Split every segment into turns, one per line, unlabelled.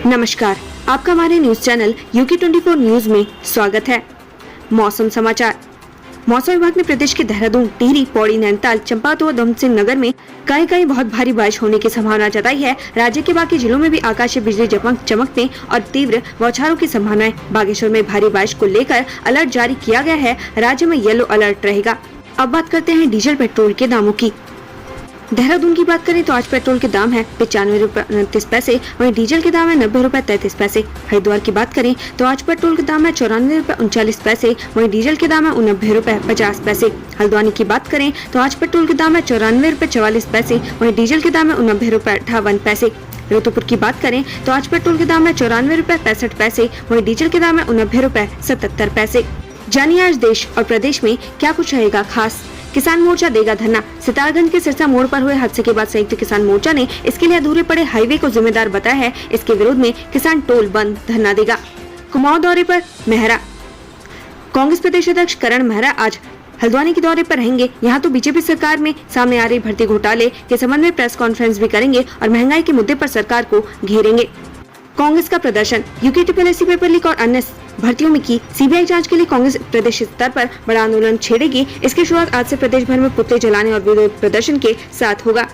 नमस्कार, आपका हमारे न्यूज चैनल UK24 न्यूज में स्वागत है। मौसम समाचार। मौसम विभाग ने प्रदेश के देहरादून, टिहरी, पौड़ी, नैनीताल, चंपावत और उधमसिंह नगर में कहीं बहुत भारी बारिश होने की संभावना जताई है। राज्य के बाकी जिलों में भी आकाशीय बिजली चमकने और तीव्र बौछारों की संभावना है। बागेश्वर में भारी बारिश को लेकर अलर्ट जारी किया गया है। राज्य में येलो अलर्ट रहेगा। अब बात करते हैं डीजल पेट्रोल के दामों की। देहरादून की बात करें तो आज पेट्रोल के दाम है 95 रुपए 29 पैसे, वहीं डीजल के दाम है 90 रुपए 33 पैसे। हरिद्वार की बात करें तो आज पेट्रोल के दाम है 94 रुपए 39 पैसे, वहीं डीजल के दाम है 90 रुपए 50 पैसे। हल्द्वानी की बात करें तो आज पेट्रोल के दाम है 94 रुपए 44 पैसे, वहीं डीजल के दाम है 90 रुपए 58 पैसे। रुद्रपुर की बात करें तो आज पेट्रोल के दाम है 94 रुपए 65 पैसे, वहीं डीजल के दाम है 90 रुपए 77 पैसे। जानिए आज देश और प्रदेश में क्या कुछ रहेगा खास। किसान मोर्चा देगा धरना। सितारगंज के सिरसा मोड़ पर हुए हादसे के बाद संयुक्त किसान मोर्चा ने इसके लिए अधूरे पड़े हाईवे को जिम्मेदार बताया है। इसके विरोध में किसान टोल बंद धरना देगा। कुमाऊं दौरे पर मेहरा। कांग्रेस प्रदेश अध्यक्ष करण मेहरा आज हल्द्वानी के दौरे पर रहेंगे। यहाँ तो बीजेपी सरकार में सामने आ रही भर्ती घोटाले के संबंध में प्रेस कॉन्फ्रेंस भी करेंगे और महंगाई के मुद्दे पर सरकार को घेरेंगे। कांग्रेस का प्रदर्शन। UKSSC पेपर लीक और अन्य भर्तियों में की CBI जांच के लिए कांग्रेस प्रदेश स्तर पर बड़ा आंदोलन छेड़ेगी। इसकी शुरुआत आज से प्रदेश भर में पुतले जलाने और विरोध प्रदर्शन के साथ होगा।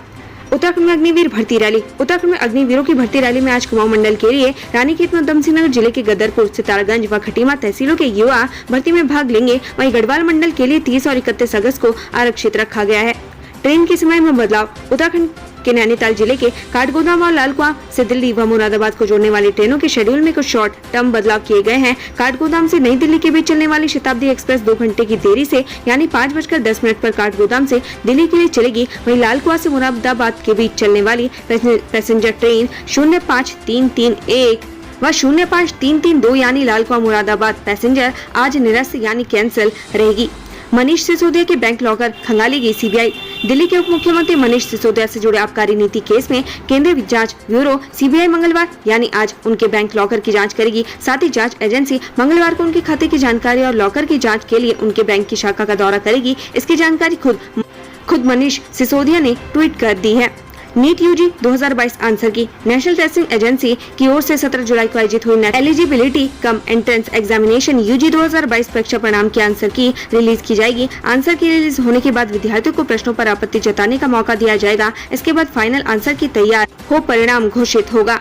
उत्तराखंड में अग्निवीर भर्ती रैली। उत्तराखंड में अग्निवीरों की भर्ती रैली में आज कुमाऊं मंडल के लिए रानीखेत में उधमसिंह नगर जिले के गदरपुर, सितारगंज व खटीमा तहसीलों के युवा भर्ती में भाग लेंगे। वहीं गढ़वाल मंडल के लिए 30 और 31 अगस्त को आरक्षित रखा गया है। ट्रेन के समय में बदलाव। उत्तराखंड के नैनीताल जिले के काठगोदाम और लालकुआं से दिल्ली व मुरादाबाद को जोड़ने वाली ट्रेनों के शेड्यूल में कुछ शॉर्ट टर्म बदलाव किए गए हैं। काठगोदाम से नई दिल्ली के बीच चलने वाली शताब्दी एक्सप्रेस 2 घंटे की देरी से यानी 5:10 पर काठगोदाम से दिल्ली के लिए चलेगी। वहीं लालकुआं से मुरादाबाद के बीच चलने वाली पैसेंजर ट्रेन 05331 व 05332 यानी लालकुआं मुरादाबाद पैसेंजर आज निरस्त यानी कैंसिल रहेगी। मनीष सिसोदिया के बैंक लॉकर खंगालेगी CBI। दिल्ली के उप मुख्यमंत्री मनीष सिसोदिया से जुड़े आबकारी नीति केस में केंद्रीय जांच ब्यूरो CBI मंगलवार यानी आज उनके बैंक लॉकर की जांच करेगी। साथ ही जांच एजेंसी मंगलवार को उनके खाते की जानकारी और लॉकर की जांच के लिए उनके बैंक की शाखा का दौरा करेगी। इसकी जानकारी खुद मनीष सिसोदिया ने ट्वीट कर दी है। नीट UG 2022 आंसर की। नेशनल टेस्टिंग एजेंसी की ओर से 17 जुलाई को आयोजित हुई net eligibility cum entrance examination UG 2022 परीक्षा परिणाम की आंसर की रिलीज की जाएगी। आंसर की रिलीज होने के बाद विद्यार्थियों को प्रश्नों पर आपत्ति जताने का मौका दिया जाएगा। इसके बाद फाइनल आंसर की तैयार हो परिणाम घोषित होगा।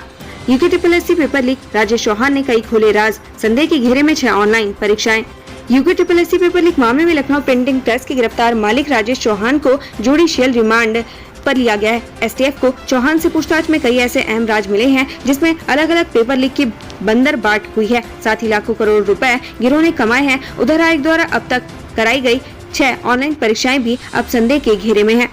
UKSSC paper leak. Rajesh Chauhan ने कई खोले राज। संदेह के घेरे में 6 ऑनलाइन परीक्षाएं। UKSSC पेपर लीक मामले में लखनऊ प्रिंटिंग प्रेस के गिरफ्तार मालिक राजेश चौहान को जुडिशियल रिमांड पर लिया गया है। STF को चौहान से पूछताछ में कई ऐसे अहम राज मिले हैं जिसमें अलग अलग पेपर लीक की बंदरबाट हुई है। साथ ही लाखों करोड़ रुपए गिरोह ने कमाए हैं। उधर आयोग द्वारा अब तक कराई गई 6 ऑनलाइन परीक्षाएं भी अब संदेह के घेरे में है।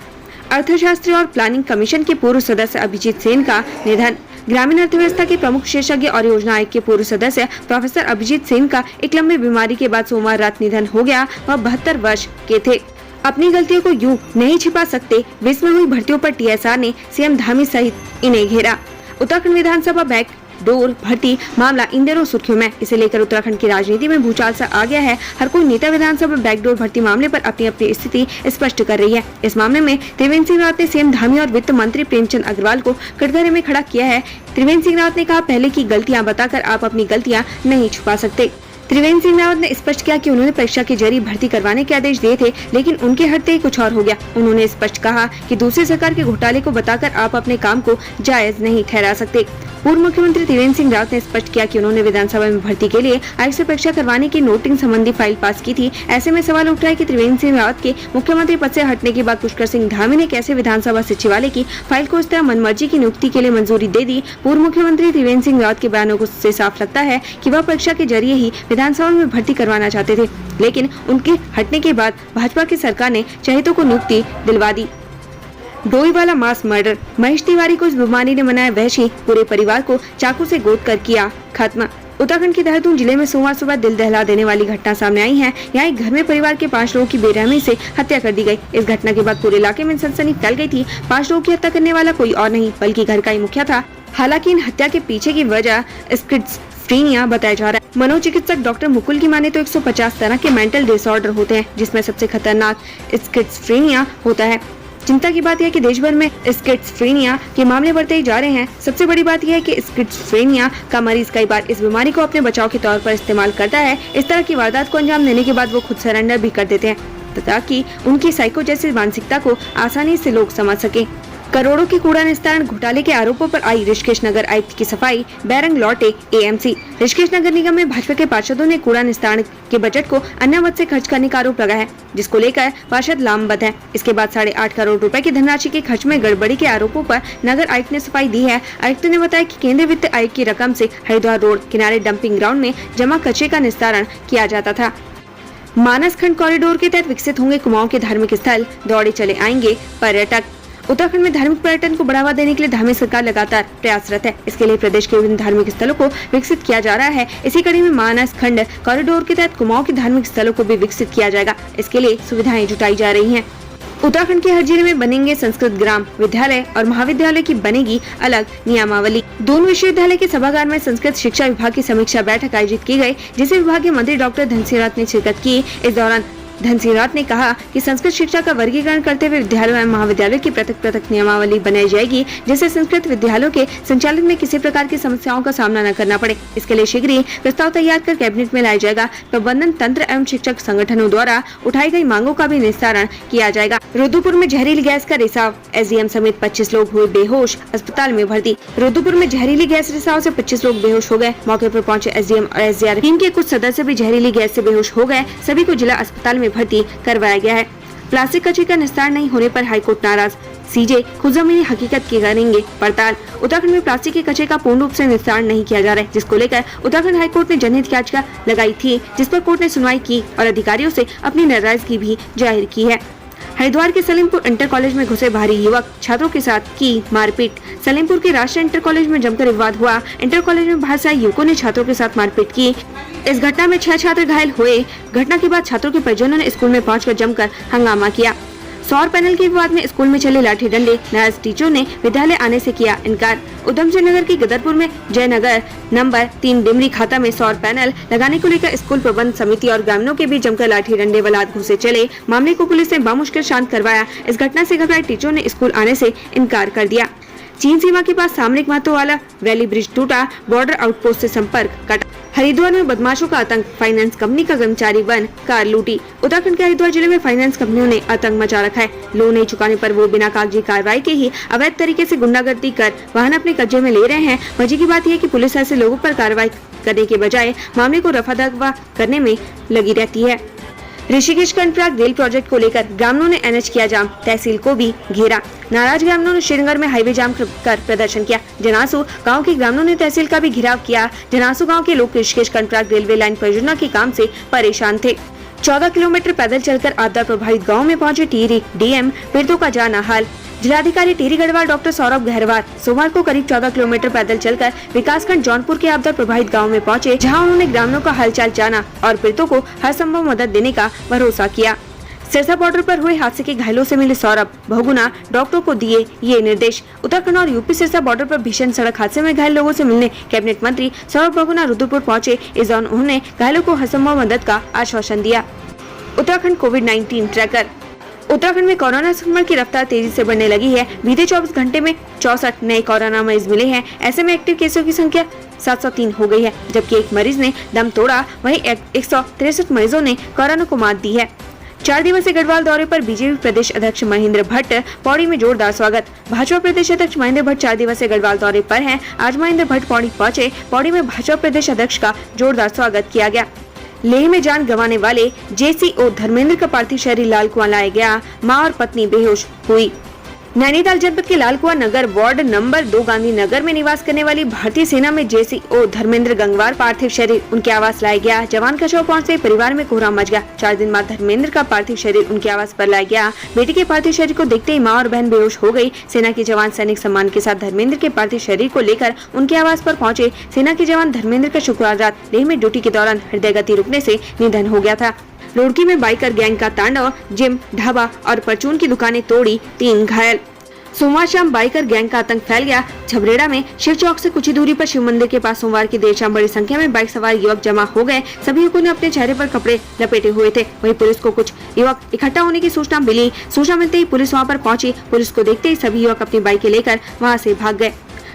अर्थशास्त्री और प्लानिंग कमीशन के पूर्व सदस्य अभिजीत सेन का निधन। ग्रामीण अर्थव्यवस्था के प्रमुख विशेषज्ञ और योजना आयोग के पूर्व सदस्य प्रोफेसर अभिजीत सेन का एक लंबी बीमारी के बाद सोमवार रात निधन हो गया। वह 72 वर्ष के थे। अपनी गलतियों को यूं नहीं छिपा सकते। विश्व में हुई भर्तियों पर TSR ने CM धामी सहित इन्हें घेरा। उत्तराखंड विधानसभा बैकडोर भर्ती मामला इन दिनों सुर्खियों में। इसे लेकर उत्तराखंड की राजनीति में भूचाल सा आ गया है। हर कोई नेता विधानसभा बैकडोर भर्ती मामले पर अपनी अपनी स्थिति स्पष्ट कर रही है। इस मामले में त्रिवेंद्र सिंह रावत ने CM धामी और वित्त मंत्री प्रेमचंद अग्रवाल को कटघरे में खड़ा किया है। त्रिवेंद्र सिंह रावत ने कहा, पहले की गलतियां बताकर आप अपनी गलतियां नहीं छुपा सकते। त्रिवेंद्र सिंह रावत ने स्पष्ट किया कि उन्होंने परीक्षा के जरिए भर्ती करवाने के आदेश दिए थे, लेकिन उनके हटते ही कुछ और हो गया। उन्होंने स्पष्ट कहा कि दूसरी सरकार के घोटाले को बताकर आप अपने काम को जायज नहीं ठहरा सकते। पूर्व मुख्यमंत्री त्रिवेंद्र सिंह रावत ने स्पष्ट किया कि उन्होंने विधानसभा में भर्ती के लिए आयोग से परीक्षा करवाने की नोटिंग संबंधी फाइल पास की थी। ऐसे में सवाल उठ रहा है कि त्रिवेंद्र सिंह रावत के मुख्यमंत्री पद से हटने के बाद पुष्कर सिंह धामी ने कैसे विधानसभा सचिवालय की फाइल को इस तरह मनमर्जी की नियुक्ति के लिए मंजूरी दे दी। पूर्व मुख्यमंत्री त्रिवेंद्र सिंह रावत के बयानों से साफ लगता है कि वह परीक्षा के जरिए ही विधानसभा में भर्ती करवाना चाहते थे, लेकिन उनके हटने के बाद भाजपा की सरकार ने चहेतों को नियुक्ति दिलवा दी। Doiwala mass murder. महेश तिवारी को इस बीमारी ने बनाया वहशी, पूरे परिवार को चाकू से गोद कर किया खत्म। उत्तराखंड के देहरादून जिले में सोमवार सुबह दिल दहला देने वाली घटना सामने आई है। यहाँ एक घर में परिवार के 5 लोगों की बेरहमी से हत्या कर दी गई। इस घटना के बाद पूरे इलाके में सनसनी फैल गई थी। 5 लोगों की हत्या करने वाला कोई और नहीं बल्कि घर का ही मुखिया था। हालांकि इन हत्या के पीछे की वजह स्किज़ोफ्रेनिया बताया जा रहा है। मनोचिकित्सक डॉक्टर मुकुल की माने तो 150 तरह के मेंटल डिसऑर्डर होते हैं, जिसमें सबसे खतरनाक स्किज़ोफ्रेनिया होता है। चिंता की बात यह है कि देश भर में स्किज़ोफ्रेनिया के मामले बढ़ते ही जा रहे हैं। सबसे बड़ी बात यह है कि स्किज़ोफ्रेनिया का मरीज कई बार इस बीमारी को अपने बचाव के तौर पर इस्तेमाल करता है। इस तरह की वारदात को अंजाम देने के बाद वो खुद सरेंडर भी कर देते हैं ताकि उनकी साइको जैसी मानसिकता को आसानी से लोग समझ सके। करोड़ों के कूड़ा निस्तारण घोटाले के आरोपों पर आई ऋषिकेश नगर आयुक्त की सफाई, बैरंग लौटे एएमसी। ऋषिकेश नगर निगम में भाजपा के पार्षदों ने कूड़ा निस्तारण के बजट को अन्य मद से खर्च करने का आरोप लगाया है, जिसको लेकर पार्षद लामबंद है। इसके बाद 8.5 करोड़ रुपए की धनराशि के खर्च में गड़बड़ी के आरोपों पर नगर आयुक्त ने सफाई दी है। आयुक्त ने बताया कि केंद्रीय वित्त आयोग की रकम से हरिद्वार रोड किनारे डंपिंग ग्राउंड में जमा कचरे का निस्तारण किया जाता था। मानस खंड कॉरिडोर के तहत विकसित होंगे कुमाऊं के धार्मिक स्थल, दौड़े चले आएंगे पर्यटक। उत्तराखंड में धार्मिक पर्यटन को बढ़ावा देने के लिए धार्मिक सरकार लगातार प्रयासरत है। इसके लिए प्रदेश के विभिन्न धार्मिक स्थलों को विकसित किया जा रहा है। इसी कड़ी में मानस खंड कॉरिडोर के तहत कुमाऊं के धार्मिक स्थलों को भी विकसित किया जाएगा। इसके लिए सुविधाएं जुटाई जा रही हैं। उत्तराखंड के हर जिले में बनेंगे संस्कृत ग्राम विद्यालय और महाविद्यालय की बनेगी अलग नियमावली। दून विश्वविद्यालय के सभागार में संस्कृत शिक्षा विभाग की समीक्षा बैठक आयोजित की गई, जिसे विभागीय मंत्री डॉक्टर धन सिंह रावत ने शिरकत की। इस दौरान धन सिंह रावत ने कहा कि संस्कृत शिक्षा का वर्गीकरण करते हुए विद्यालयों एवं महाविद्यालयों की पृथक नियमावली बनाई जाएगी, जिससे संस्कृत विद्यालयों के संचालन में किसी प्रकार की समस्याओं का सामना न करना पड़े। इसके लिए शीघ्र ही प्रस्ताव तैयार कर कैबिनेट में लाया जाएगा। प्रबंधन तंत्र एवं शिक्षक संगठनों द्वारा उठाई गई मांगों का भी निस्तारण किया जाएगा। रुद्रपुर में जहरीली गैस का रिसाव, एसडीएम समेत 25 लोग हुए बेहोश, अस्पताल में भर्ती। रुद्रपुर में जहरीली गैस रिसाव से 25 लोग बेहोश हो गए। मौके पर पहुंचे एसडीएम और एसडीआरएफ टीम के कुछ सदस्य भी जहरीली गैस से बेहोश हो गए। सभी को जिला अस्पताल में भर्ती करवाया गया है। प्लास्टिक कचरे का निस्तारण नहीं होने पर हाईकोर्ट नाराज, सीजे खुद जमीनी हकीकत की करेंगे पड़ताल। उत्तराखंड में प्लास्टिक के कचरे का पूर्ण रूप से निस्तारण नहीं किया जा रहा है, जिसको लेकर उत्तराखंड हाईकोर्ट ने जनहित याचिका लगाई थी, जिस पर कोर्ट ने सुनवाई की और अधिकारियों से अपनी नाराजगी भी जाहिर की है। हरिद्वार के सलेमपुर इंटर कॉलेज में घुसे भारी युवक, छात्रों के साथ की मारपीट। सलेमपुर के राष्ट्रीय इंटर कॉलेज में जमकर विवाद हुआ। इंटर कॉलेज में बाहर से आए युवकों ने छात्रों के साथ मारपीट की। इस घटना में 6 छात्र घायल हुए। घटना के बाद छात्रों के परिजनों ने स्कूल में पहुंचकर जमकर हंगामा किया। सौर पैनल के विवाद में स्कूल में चले लाठी डंडे, नाराज टीचरों ने विद्यालय आने से किया इनकार। उधम सिंह नगर के गदरपुर में जयनगर नंबर 3 डिमरी खाता में सौर पैनल लगाने को लेकर स्कूल प्रबंध समिति और ग्रामीणों के बीच जमकर लाठी डंडे व घूसे चले। मामले को पुलिस ने बामुश्किल शांत करवाया। इस घटना से घबराए टीचरों ने स्कूल आने से इनकार कर दिया। चीन सीमा के पास सामरिक महत्व वाला वैली ब्रिज टूटा, बॉर्डर आउटपोस्ट से संपर्क कटा। हरिद्वार में बदमाशों का आतंक, फाइनेंस कंपनी का कर्मचारी बन कार लूटी। उत्तराखंड के हरिद्वार जिले में फाइनेंस कंपनियों ने आतंक मचा रखा है। लोन नहीं चुकाने पर वो बिना कागजी कार्रवाई के ही अवैध तरीके से गुंडागर्दी कर वाहन अपने कब्जे में ले रहे हैं। मजे की बात यह है कि पुलिस ऐसे लोगों पर कार्रवाई करने के बजाय मामले को रफा दफा करने में लगी रहती है। ऋषिकेश कर्णप्रयाग रेल प्रोजेक्ट को लेकर ग्रामीणों ने एनएच किया जाम, तहसील को भी घेरा। नाराज ग्रामीणों ने श्रीनगर में हाईवे जाम कर प्रदर्शन किया। जनासू गांव के ग्रामीणों ने तहसील का भी घेराव किया। जनासू गांव के लोग ऋषिकेश कर्णप्रयाग रेलवे लाइन परियोजना के काम से परेशान थे। 14 किलोमीटर पैदल चलकर आपदा प्रभावित गाँव में पहुंचे टिहरी डीएम, पीड़ितों का जाना हाल। जिलाधिकारी टिहरी गढ़वाल डॉक्टर सौरभ गहरवार सोमवार को करीब 14 किलोमीटर पैदल चलकर विकासखंड जौनपुर के आपदा प्रभावित गांव में पहुंचे, जहां उन्होंने ग्रामीणों का हालचाल जाना और पीड़ितों को हर संभव मदद देने का भरोसा किया। सिरसा बॉर्डर पर हुए हादसे के घायलों से मिले सौरभ बहुगुना डॉक्टरों को दिए ये निर्देश। उत्तराखंड और यूपी सिरसा बॉर्डर पर भीषण सड़क हादसे में घायल लोगों से मिलने कैबिनेट मंत्री सौरभ बहुगुना रुद्रपुर पहुंचे। इस दौरान उन्होंने घायलों को हर संभव मदद का आश्वासन दिया। उत्तराखंड कोविड-19 ट्रैकर। उत्तराखंड में कोरोना संक्रमण की रफ्तार तेजी से बढ़ने लगी है। बीते 24 घंटे में 64 नए कोरोना मरीज मिले हैं। ऐसे में एक्टिव केसों की संख्या 703 हो गई है, जबकि एक मरीज ने दम तोड़ा। वहीं 163 मरीजों ने कोरोना को मात दी है। 4 दिवसीय गढ़वाल दौरे पर बीजेपी प्रदेश अध्यक्ष महेंद्र भट्ट, पौड़ी में जोरदार स्वागत। भाजपा प्रदेश अध्यक्ष महेंद्र भट्ट 4 दिवसीय गढ़वाल दौरे पर हैं। आज महेंद्र भट्ट पौड़ी पहुंचे। पौड़ी में भाजपा प्रदेश अध्यक्ष का जोरदार स्वागत किया गया। लेह में जान गंवाने वाले जेसीओ धर्मेंद्र का पार्थिव शरीर लाल कुआं लाया गया। मां और पत्नी बेहोश हुई। नैनीताल जनपद के लालकुआं नगर वार्ड नंबर 2 गांधीनगर में निवास करने वाली भारतीय सेना में जेसीओ धर्मेंद्र गंगवार पार्थिव शरीर उनके आवास लाया गया। जवान का शव पहुंचते परिवार में कोहराम मच गया। 4 दिन बाद धर्मेंद्र का पार्थिव शरीर उनके आवास पर लाया गया। बेटी के पार्थिव शरीर को देखते ही मां और बहन बेहोश हो गई। सेना के जवान सैनिक सम्मान के साथ धर्मेंद्र के पार्थिव शरीर को लेकर उनके आवास पर पहुंचे। सेना के जवान धर्मेंद्र का शुक्रवार रात लेह में ड्यूटी के दौरान हृदय गति रुकने से निधन हो गया था। रुड़की में बाइकर गैंग का तांडव, जिम, ढाबा और परचून की दुकानें तोड़ी, 3 घायल। सोमवार शाम बाइकर गैंग का आतंक फैल गया। झबरेड़ा में शिव चौक से कुछ ही दूरी पर शिव मंदिर के पास सोमवार की देर शाम बड़ी संख्या में बाइक सवार युवक जमा हो गए। सभी युवकों ने अपने चेहरे पर कपड़े लपेटे हुए थे। वहीं पुलिस को कुछ युवक इकट्ठा होने की सूचना मिली। सूचना मिलते ही पुलिस वहां पर पहुंची। पुलिस को देखते ही सभी युवक अपनी बाइकें लेकर वहां से भाग गए।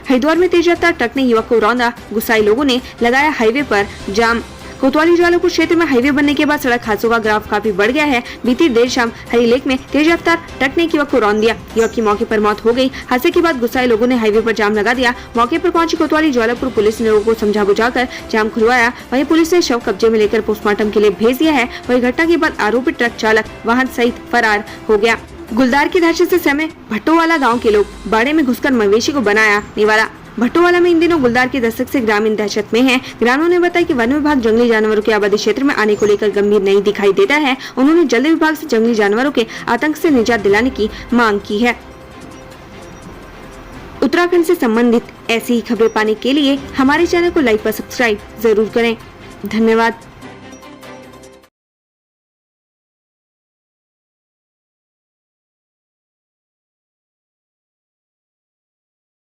हरिद्वार में तेज रफ्तार ट्रक ने युवक को रौंदा। गुस्साए लोगों ने लगाया हाईवे पर जाम। कोतवाली ज्वालापुर क्षेत्र में हाईवे बनने के बाद सड़क हादसों का ग्राफ काफी बढ़ गया है। बीती देर शाम हरिलेक में तेज रफ्तार ट्रक ने एक युवक को रौंद दिया। युवक की मौके पर मौत हो गई। हादसे के बाद गुस्साए लोगों ने हाईवे पर जाम लगा दिया। मौके पर पहुंची कोतवाली ज्वालापुर पुलिस ने लोगों को समझा बुझाकर जाम खुलवाया। वहीं पुलिस ने शव कब्जे में लेकर पोस्टमार्टम के लिए भेज दिया है। वहीं घटना के बाद आरोपी ट्रक चालक वाहन सहित फरार हो गया। गुलदार की दहशत से सहमे भट्टोवाला गाँव के लोग। बाड़े में घुसकर मवेशी को बनाया निवाला। भट्टोवाला में इन दिनों गुलदार की दस्तक से ग्रामीण दहशत में हैं। ग्रामीणों ने बताया कि वन विभाग जंगली जानवरों के आबादी क्षेत्र में आने को लेकर गंभीर नहीं दिखाई देता है। उन्होंने जल विभाग से जंगली जानवरों के आतंक से निजात दिलाने की मांग की है। उत्तराखंड से संबंधित ऐसी ही खबरें पाने के लिए हमारे चैनल को लाइक व सब्सक्राइब जरूर करें। धन्यवाद।